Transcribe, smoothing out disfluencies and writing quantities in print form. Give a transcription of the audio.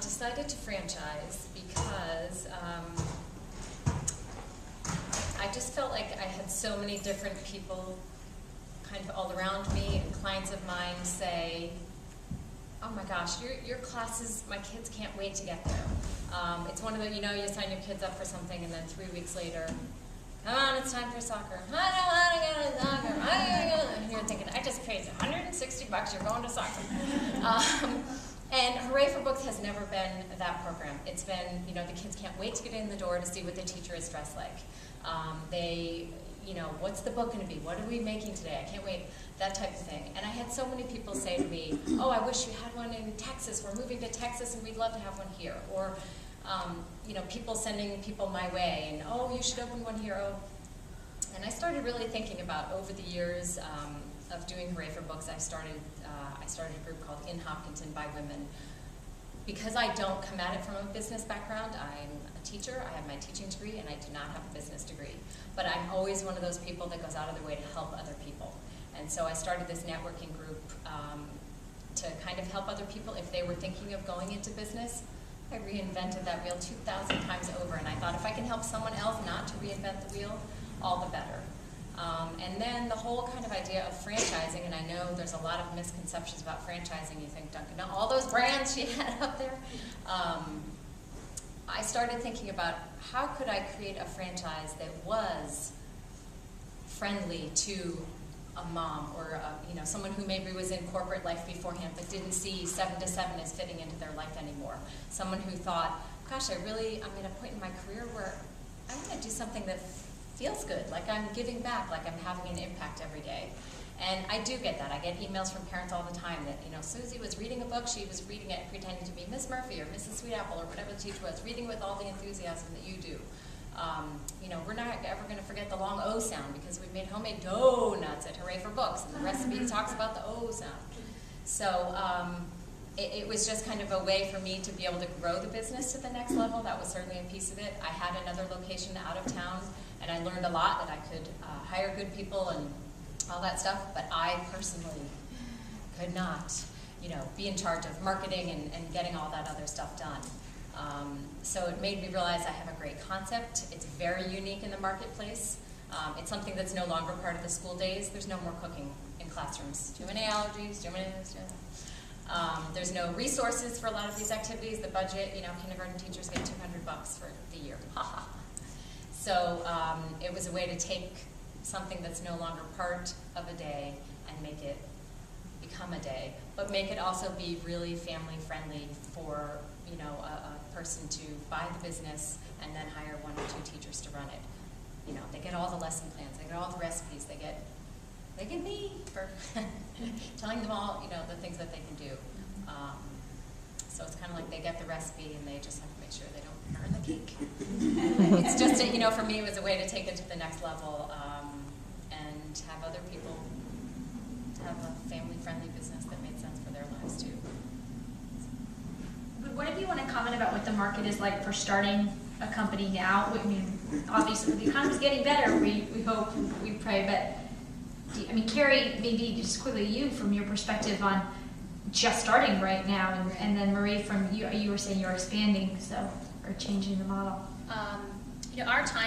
decided to franchise because I just felt like I had so many different people kind of all around me, and clients of mine say, oh my gosh, your classes, my kids can't wait to get there. It's one of the, you sign your kids up for something and then 3 weeks later, come on, it's time for soccer. I don't want to go to soccer. And you're thinking, I just paid $160, you're going to soccer. And Hooray for Books has never been that program. It's been, the kids can't wait to get in the door to see what the teacher is dressed like. What's the book going to be? What are we making today? I can't wait. That type of thing. And I had so many people say to me, oh, I wish you had one in Texas. We're moving to Texas and we'd love to have one here. Or, people sending people my way and, oh, you should open one here. Oh. And I started really thinking about, over the years of doing Hooray for Books, I started a group called In Hopkinton by Women. Because I don't come at it from a business background, I'm a teacher, I have my teaching degree, and I do not have a business degree. But I'm always one of those people that goes out of their way to help other people. And so I started this networking group to kind of help other people if they were thinking of going into business. I reinvented that wheel 2,000 times over, and I thought if I can help someone else not to reinvent the wheel, all the better. And then the whole kind of idea of franchising, and I know there's a lot of misconceptions about franchising. You think, Duncan, all those brands she had up there. I started thinking about how could I create a franchise that was friendly to a mom or someone who maybe was in corporate life beforehand but didn't see 7 to 7 as fitting into their life anymore. Someone who thought, gosh, I'm at a point in my career where I want to do something that feels good, like I'm giving back, like I'm having an impact every day. And I do get that. I get emails from parents all the time that, Susie was reading a book, she was reading it pretending to be Miss Murphy or Mrs. Sweetapple or whatever the teacher was, reading with all the enthusiasm that you do. We're not ever going to forget the long O sound because we made homemade donuts at Hooray for Books, and the recipe talks about the O sound. So it was just kind of a way for me to be able to grow the business to the next level. That was certainly a piece of it. I had another location out of town, and I learned a lot that I could hire good people and all that stuff, but I personally could not, be in charge of marketing and getting all that other stuff done. So it made me realize I have a great concept. It's very unique in the marketplace. It's something that's no longer part of the school days. There's no more cooking in classrooms. Too many allergies, too many this, too many. There's no resources for a lot of these activities. The budget, kindergarten teachers get $200 for the year. So it was a way to take something that's no longer part of a day and make it become a day, but make it also be really family friendly for a person to buy the business and then hire 1 or 2 teachers to run it. They get all the lesson plans, they get all the recipes, they get me for telling them all the things that they can do. So it's kind of like they get the recipe and they just have to make sure they don't burn the cake. It's just for me it was a way to take it to the next level and have other people have a family-friendly business that made sense for their lives too. What if you want to comment about what the market is like for starting a company now? I mean, obviously the economy's getting better, we hope, we pray, but Carrie, maybe just quickly you from your perspective on just starting right now, and then Marie from you were saying you're expanding, so, or changing the model. Our time